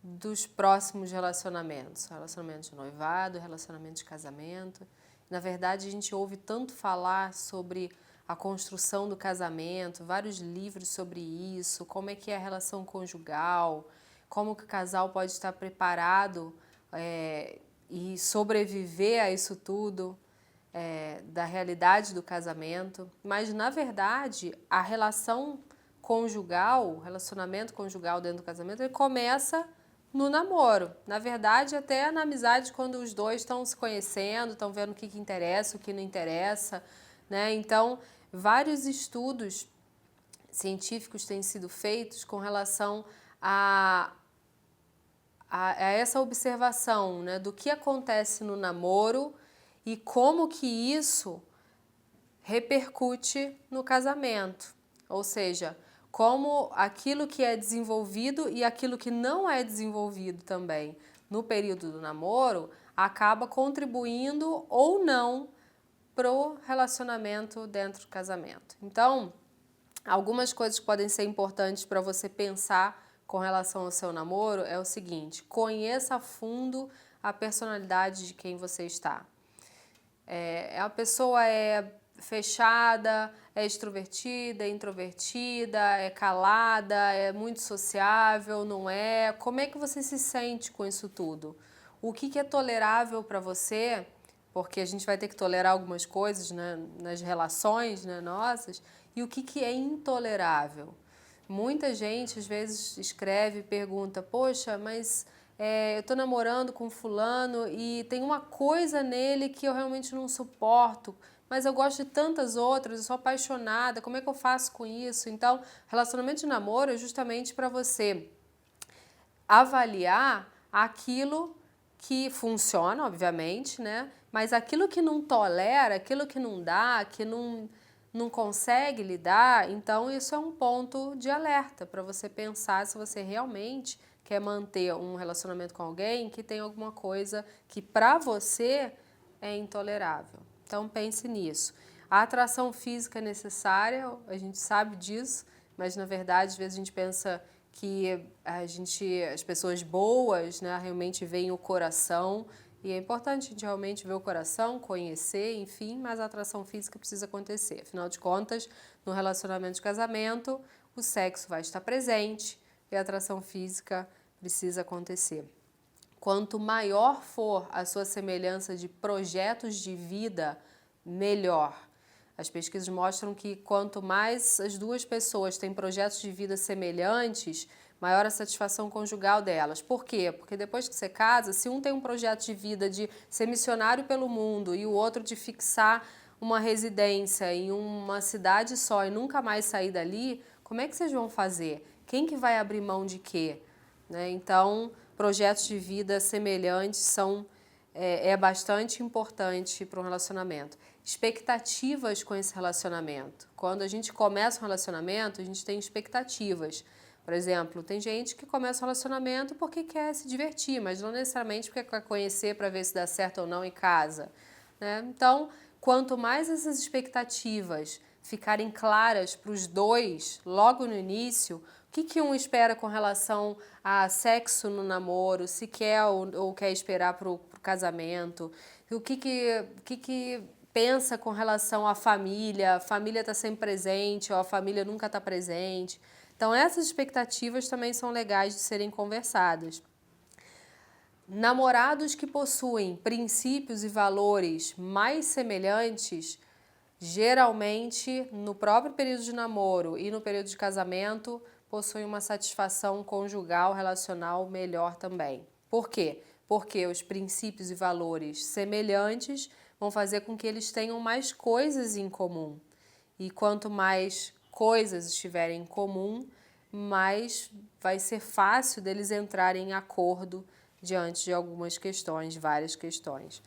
dos próximos relacionamentos. Relacionamento de noivado, relacionamento de casamento. Na verdade, a gente ouve tanto falar sobre a construção do casamento, vários livros sobre isso, como é que é a relação conjugal, como que o casal pode estar preparado e sobreviver a isso tudo, da realidade do casamento. Mas, na verdade, a relação conjugal, o relacionamento conjugal dentro do casamento, ele começa no namoro. Na verdade, até na amizade, quando os dois estão se conhecendo, estão vendo o que interessa, o que não interessa, né? Então, vários estudos científicos têm sido feitos com relação a essa observação, né, do que acontece no namoro e como que isso repercute no casamento. Ou seja, como aquilo que é desenvolvido e aquilo que não é desenvolvido também no período do namoro acaba contribuindo ou não para o relacionamento dentro do casamento. Então, algumas coisas que podem ser importantes para você pensar com relação ao seu namoro é o seguinte: conheça a fundo a personalidade de quem você está. A pessoa é fechada, é extrovertida, é introvertida, é calada, é muito sociável, não é? Como é que você se sente com isso tudo? O que é tolerável para você? Porque a gente vai ter que tolerar algumas coisas, né, nas relações, né, nossas, e o que é intolerável. Muita gente, às vezes, escreve e pergunta: poxa, mas eu estou namorando com fulano e tem uma coisa nele que eu realmente não suporto, mas eu gosto de tantas outras, eu sou apaixonada, como é que eu faço com isso? Então, relacionamento de namoro é justamente para você avaliar aquilo que funciona, obviamente, né? Mas aquilo que não tolera, aquilo que não dá, que não consegue lidar, então isso é um ponto de alerta para você pensar se você realmente quer manter um relacionamento com alguém que tem alguma coisa que para você é intolerável. Então pense nisso. A atração física é necessária, a gente sabe disso, mas na verdade às vezes a gente pensa que as pessoas boas, né, realmente veem o coração. E é importante a gente realmente ver o coração, conhecer, enfim, mas a atração física precisa acontecer. Afinal de contas, no relacionamento de casamento, o sexo vai estar presente e a atração física precisa acontecer. Quanto maior for a sua semelhança de projetos de vida, melhor. As pesquisas mostram que quanto mais as duas pessoas têm projetos de vida semelhantes, maior a satisfação conjugal delas. Por quê? Porque depois que você casa, se um tem um projeto de vida de ser missionário pelo mundo e o outro de fixar uma residência em uma cidade só e nunca mais sair dali, como é que vocês vão fazer? Quem que vai abrir mão de quê? Né? Então, projetos de vida semelhantes são é bastante importante para um relacionamento. Expectativas com esse relacionamento. Quando a gente começa um relacionamento, a gente tem expectativas. Por exemplo, tem gente que começa um relacionamento porque quer se divertir, mas não necessariamente porque quer conhecer para ver se dá certo ou não em casa, né? Então, quanto mais essas expectativas ficarem claras para os dois logo no início, o que um espera com relação a sexo no namoro, se quer ou quer esperar para o casamento, o que pensa com relação à família, a família está sempre presente ou a família nunca está presente. Então, essas expectativas também são legais de serem conversadas. Namorados que possuem princípios e valores mais semelhantes, geralmente, no próprio período de namoro e no período de casamento, possuem uma satisfação conjugal, relacional melhor também. Por quê? Porque os princípios e valores semelhantes vão fazer com que eles tenham mais coisas em comum. E quanto mais coisas estiverem em comum, mais vai ser fácil deles entrarem em acordo diante de algumas questões, várias questões.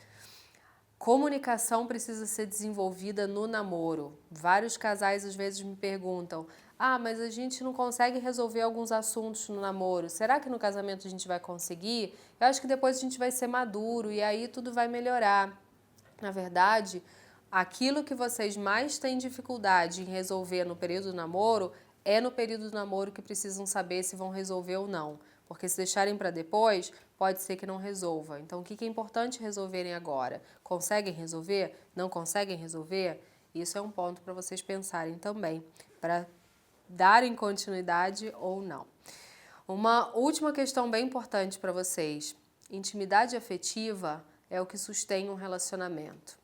Comunicação precisa ser desenvolvida no namoro. Vários casais às vezes me perguntam: mas a gente não consegue resolver alguns assuntos no namoro. Será que no casamento a gente vai conseguir? Eu acho que depois a gente vai ser maduro e aí tudo vai melhorar. Na verdade, aquilo que vocês mais têm dificuldade em resolver no período do namoro é no período do namoro que precisam saber se vão resolver ou não. Porque se deixarem para depois, pode ser que não resolva. Então, o que é importante resolverem agora? Conseguem resolver? Não conseguem resolver? Isso é um ponto para vocês pensarem também, para darem continuidade ou não. Uma última questão bem importante para vocês. Intimidade afetiva é o que sustém um relacionamento,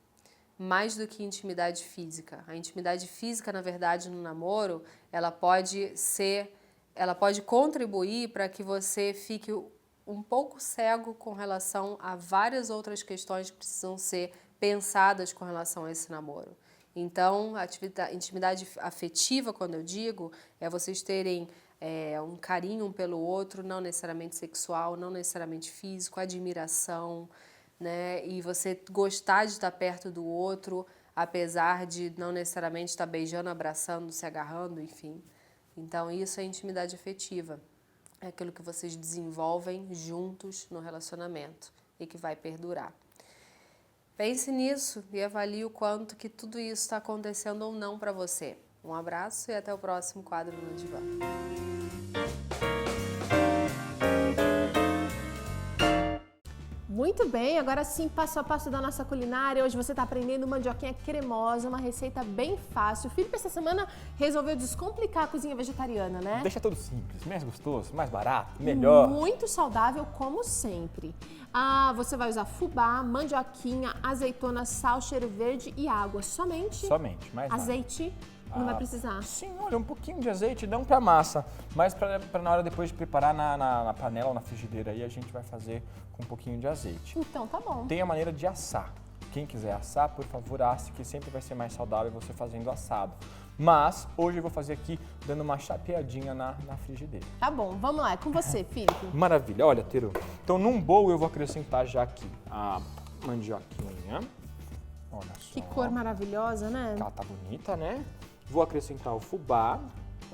mais do que intimidade física. A intimidade física, na verdade, no namoro, ela pode contribuir para que você fique um pouco cego com relação a várias outras questões que precisam ser pensadas com relação a esse namoro. Então, a intimidade afetiva, quando eu digo, é vocês terem um carinho um pelo outro, não necessariamente sexual, não necessariamente físico, admiração, né? E você gostar de estar perto do outro, apesar de não necessariamente estar beijando, abraçando, se agarrando, enfim. Então, isso é intimidade afetiva. É aquilo que vocês desenvolvem juntos no relacionamento e que vai perdurar. Pense nisso e avalie o quanto que tudo isso está acontecendo ou não para você. Um abraço e até o próximo quadro no Divã. Muito bem, agora sim, passo a passo da nossa culinária. Hoje você está aprendendo mandioquinha cremosa, uma receita bem fácil. O Felipe, essa semana, resolveu descomplicar a cozinha vegetariana, né? Deixa tudo simples, mais gostoso, mais barato, melhor. Muito saudável, como sempre. Você vai usar fubá, mandioquinha, azeitona, sal, cheiro verde e água. Somente? Somente, mais nada. Azeite? Não vai precisar? Sim, olha, um pouquinho de azeite, não para massa, mas para na hora depois de preparar na panela ou na frigideira aí a gente vai fazer com um pouquinho de azeite. Então tá bom. Tem a maneira de assar. Quem quiser assar, por favor, asse, que sempre vai ser mais saudável você fazendo assado. Mas hoje eu vou fazer aqui dando uma chapeadinha na frigideira. Tá bom, vamos lá, é com você, Felipe. Maravilha, olha, Teru. Então num bowl eu vou acrescentar já aqui a mandioquinha. Olha só. Que cor maravilhosa, né? Ela tá bonita, né? Vou acrescentar o fubá.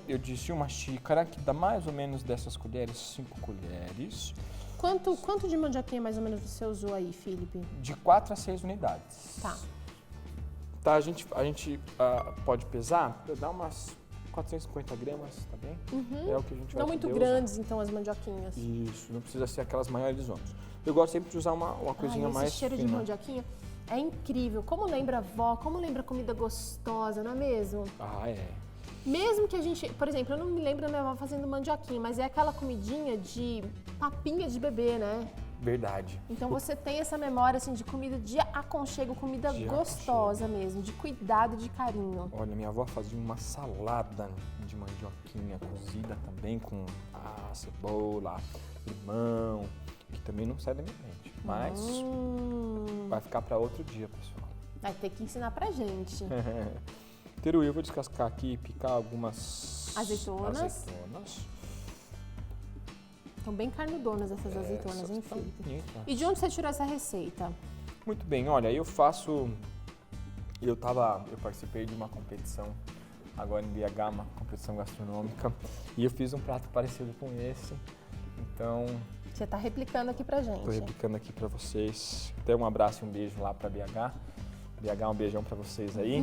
Eu disse uma xícara, que dá mais ou menos dessas colheres, 5 colheres. Quanto de mandioquinha mais ou menos você usou aí, Felipe? De 4 a 6 unidades. Tá. Tá, a gente pode pesar, dá umas 450 gramas, tá bem? É o que a gente vai Não muito poder grandes, usar. então, as mandioquinhas. Isso, não precisa ser aquelas maiores zonas. Eu gosto sempre de usar uma coisinha mais esse cheiro fina. de mandioquinha é incrível. Como lembra a avó, como lembra comida gostosa, não é mesmo? Ah, é. Mesmo que a gente, por exemplo, eu não me lembro da minha avó fazendo mandioquinha, mas é aquela comidinha de papinha de bebê, né? Verdade. Então você tem essa memória assim de comida de aconchego, comida gostosa mesmo, de cuidado, de carinho. Olha, minha avó fazia uma salada de mandioquinha cozida também com cebola, limão, que também não sai da minha mente, mas vai ficar para outro dia, pessoal. Vai ter que ensinar pra gente. Teru, eu vou descascar aqui e picar algumas azeitonas. Estão bem carnudonas essas azeitonas, hein, Essas Felipe? bonitas. E de onde você tirou essa receita? Muito bem, olha, eu participei de uma competição agora em BH, uma competição gastronômica, e eu fiz um prato parecido com esse. Então, Você tá replicando aqui pra gente. estou replicando aqui para vocês. Até um abraço e um beijo lá para BH. BH, um beijão para vocês aí.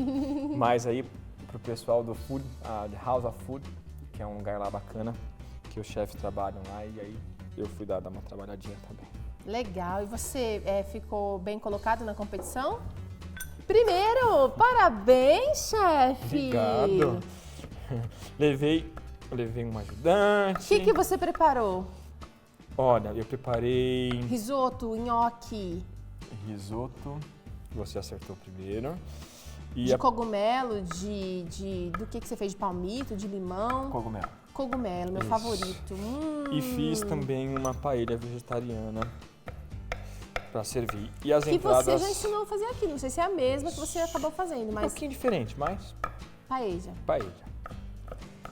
Mas aí pro pessoal do Food, The House of Food, que é um lugar lá bacana, que os chefes trabalham lá, e aí eu fui dar uma trabalhadinha também. Legal. E você ficou bem colocado na competição? Primeiro, parabéns, chefe! Obrigado. Levei um ajudante. O que você preparou? Olha, eu preparei Risoto, nhoque, risoto, você acertou primeiro. E de cogumelo, do que você fez? De palmito, de limão? cogumelo. Cogumelo, meu Isso. favorito. E fiz também uma paella vegetariana para servir. E as Que entradas... você já ensinou a fazer aqui. Não sei se é a mesma que você acabou fazendo, Um mas pouquinho diferente, mas paella. paella.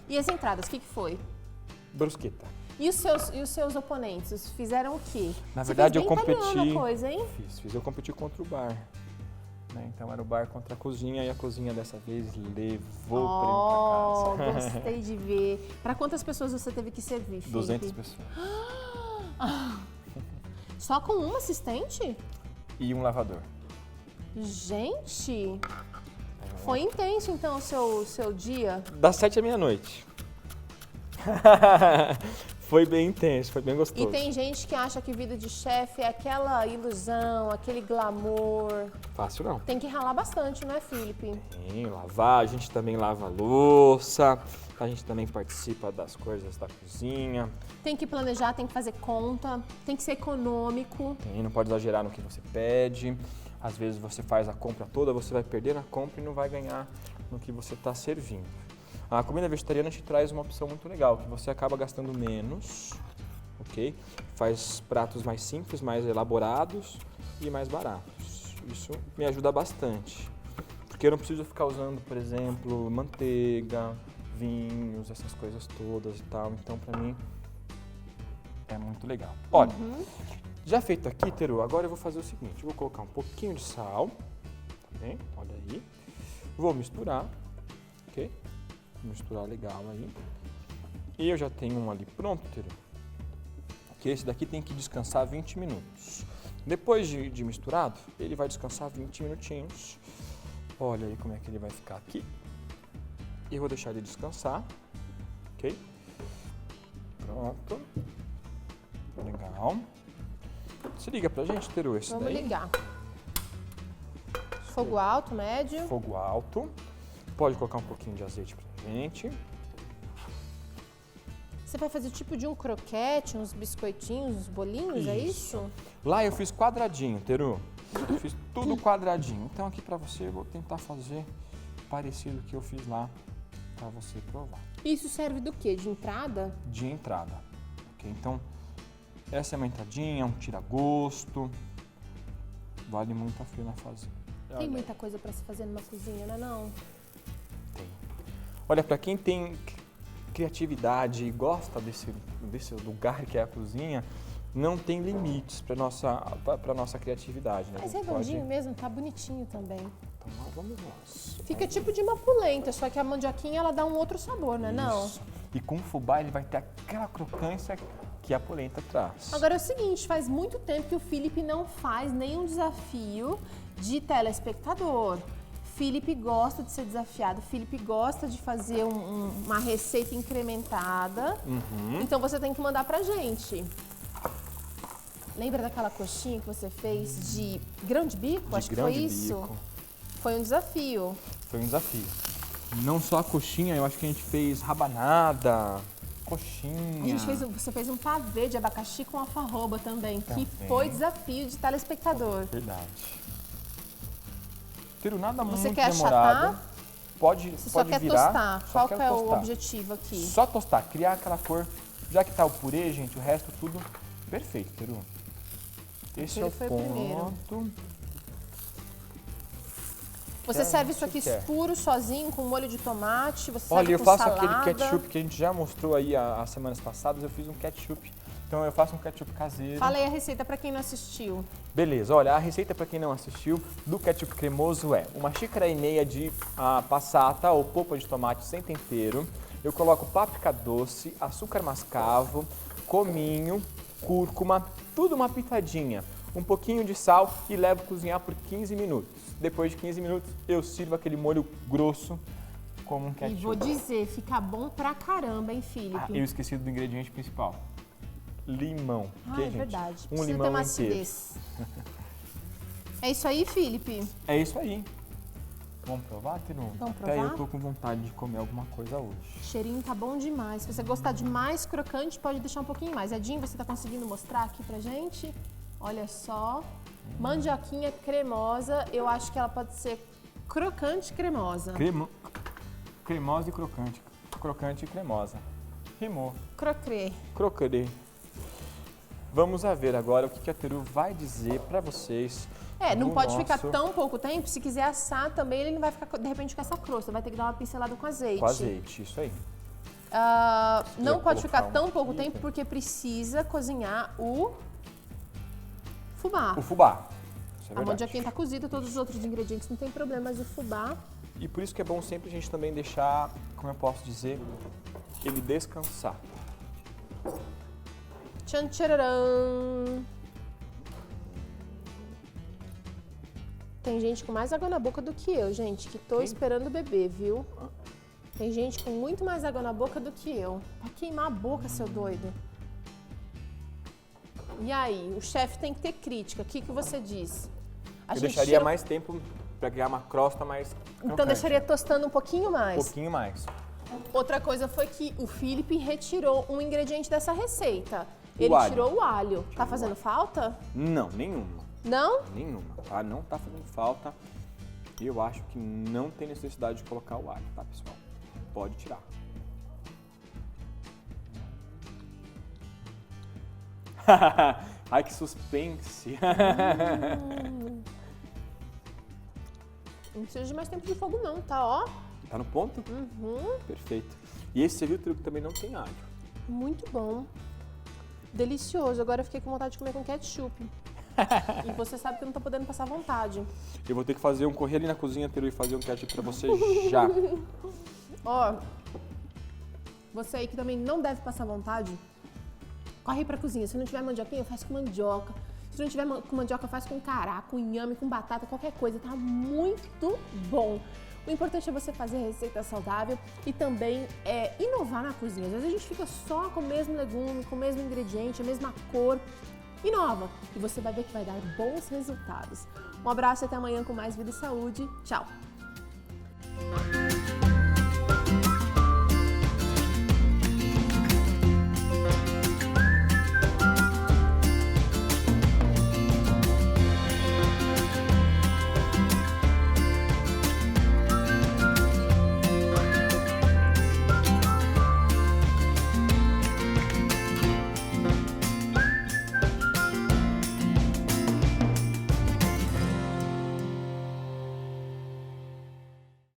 E as entradas, o que foi? Brusqueta. E os seus oponentes fizeram o quê? Na Você verdade, fez eu bem italiana competi... a coisa, hein? Eu competi contra o bar. Né? Então era o bar contra a cozinha, e a cozinha dessa vez levou o prêmio para casa. Gostei de ver. Para quantas pessoas você teve que servir, Felipe? 200 pessoas. Só com um assistente? E um lavador. Gente, foi intenso então o seu dia. Das 7 à meia-noite. Foi bem intenso, foi bem gostoso. E tem gente que acha que vida de chefe é aquela ilusão, aquele glamour. Fácil não. Tem que ralar bastante, não é, Felipe? Tem, lavar, a gente também lava a louça, a gente também participa das coisas da cozinha. Tem que planejar, tem que fazer conta, tem que ser econômico. Tem, não pode exagerar no que você pede. Às vezes você faz a compra toda, você vai perder na compra e não vai ganhar no que você está servindo. A comida vegetariana te traz uma opção muito legal, que você acaba gastando menos, ok? Faz pratos mais simples, mais elaborados e mais baratos. Isso me ajuda bastante, porque eu não preciso ficar usando, por exemplo, manteiga, vinhos, essas coisas todas e tal. Então, pra mim, é muito legal. Olha, já feito aqui, Teru, agora eu vou fazer o seguinte. Eu vou colocar um pouquinho de sal, tá bem? Olha aí. Vou misturar, ok? Misturar legal aí. E eu já tenho um ali pronto, Teru. Que esse daqui tem que descansar 20 minutos. Depois de misturado, ele vai descansar 20 minutinhos. Olha aí como é que ele vai ficar aqui. E eu vou deixar ele descansar, ok? Pronto. Legal. Se liga pra gente, Teru, esse Vamos daí. ligar. Fogo alto, médio. Fogo alto. Pode colocar um pouquinho de azeite pra gente. Você vai fazer tipo de um croquete, uns biscoitinhos, uns bolinhos, é isso? Lá eu fiz quadradinho, Teru. Eu fiz tudo quadradinho. Então aqui pra você eu vou tentar fazer parecido que eu fiz lá pra você provar. Isso serve do quê? De entrada? De entrada. Ok? Então essa é uma entradinha, um tira-gosto. Vale muito a pena fazer. Tem Olha, muita coisa pra se fazer numa cozinha, não é não? tem. Olha, pra quem tem criatividade e gosta desse lugar que é a cozinha, não tem limites para nossa criatividade, né? Mas A gente redondinho mesmo, tá bonitinho também. Então, lá vamos nós. Fica tipo de uma polenta, só que a mandioquinha ela dá um outro sabor, né não? Isso. E com o fubá ele vai ter aquela crocância que a polenta traz. Agora é o seguinte, faz muito tempo que o Felipe não faz nenhum desafio de telespectador. Felipe gosta de ser desafiado, Felipe gosta de fazer uma receita incrementada. Então você tem que mandar pra gente. Lembra daquela coxinha que você fez de grão de bico? Acho que foi isso. Foi um desafio. Foi um desafio. Não só a coxinha, eu acho que a gente fez rabanada, coxinha. Você fez um pavê de abacaxi com alfarroba também, que foi desafio de telespectador. Verdade. Teru, nada Você muito quer demorado. achatar? Pode Você só quer virar. tostar. Só Qual quero que é o tostar. objetivo aqui? Só tostar, criar aquela cor. Já que tá o purê, gente, o resto tudo perfeito, Teru. Esse é o foi o primeiro. ponto. Você serve isso aqui puro, sozinho, com molho de tomate, você Olha, serve eu com faço salada. aquele ketchup que a gente já mostrou aí as semanas passadas, eu fiz um ketchup. Então eu faço um ketchup caseiro. Fala aí a receita para quem não assistiu. Beleza, olha, a receita para quem não assistiu do ketchup cremoso é 1,5 xícaras de passata ou polpa de tomate sem tempero. Eu coloco páprica doce, açúcar mascavo, cominho, cúrcuma, tudo uma pitadinha, um pouquinho de sal e levo cozinhar por 15 minutos. Depois de 15 minutos eu sirvo aquele molho grosso como um ketchup. E vou dizer, fica bom pra caramba, hein, Felipe? Eu esqueci do ingrediente principal. Limão. É gente? verdade. Um Precisa limão ter uma inteiro. acidez. É isso aí, Felipe? É isso aí. Vamos provar, Teru? Vamos Até provar? eu tô com vontade de comer alguma coisa hoje. O cheirinho tá bom demais. Se você gostar de mais crocante, pode deixar um pouquinho mais. Edinho, você tá conseguindo mostrar aqui pra gente? Olha só. Mandioquinha cremosa. Eu acho que ela pode ser crocante cremosa. Cremosa e crocante. Crocante e cremosa. Rimou. Crocré. Crocodê. Vamos a ver agora o que a Teru vai dizer pra vocês. Não no pode ficar nosso- tão pouco tempo. Se quiser assar também, ele não vai ficar, de repente, com essa crosta. Vai ter que dar uma pincelada com azeite. Com azeite, isso aí. Não Queria pode ficar colocar tão uma pouco fita. tempo porque precisa cozinhar o fubá. O fubá. Isso é A verdade. mandioquinha tá cozida, todos os outros ingredientes não tem problema, mas o fubá... E por isso que é bom sempre a gente também deixar, como eu posso dizer, ele descansar. Tchan, tchararam. Tem gente com mais água na boca do que eu, gente, que tô esperando beber, viu? Tem gente com muito mais água na boca do que eu. Vai queimar a boca, seu doido. E aí, o chefe tem que ter crítica. O que você diz? Eu deixaria mais tempo para criar uma crosta mais Então crocante. deixaria tostando um pouquinho Um mais. pouquinho mais. Outra coisa foi que o Felipe retirou um ingrediente dessa receita. O Ele alho. tirou o alho. Tá fazendo falta? Não, nenhuma. Não? Nenhuma, tá? Não tá fazendo falta. E eu acho que não tem necessidade de colocar o alho, tá, pessoal? Pode tirar. Ai, que suspense. Não precisa de mais tempo de fogo não, tá? Ó, Tá no ponto? Perfeito. E esse, você viu, que também não tem alho. muito bom. Delicioso. Agora eu fiquei com vontade de comer com ketchup. E você sabe que eu não tô podendo passar vontade. Eu vou ter que fazer correr ali na cozinha, Teru, e fazer um ketchup pra você já. Ó, você aí que também não deve passar vontade, corre pra cozinha. Se não tiver mandioquinha, faz com mandioca. Se não tiver com mandioca, faz com cará, com inhame, com batata, qualquer coisa. Tá muito bom. O importante é você fazer receita saudável e também inovar na cozinha. Às vezes a gente fica só com o mesmo legume, com o mesmo ingrediente, a mesma cor. Inova e você vai ver que vai dar bons resultados. Um abraço e até amanhã com mais Vida e Saúde. Tchau!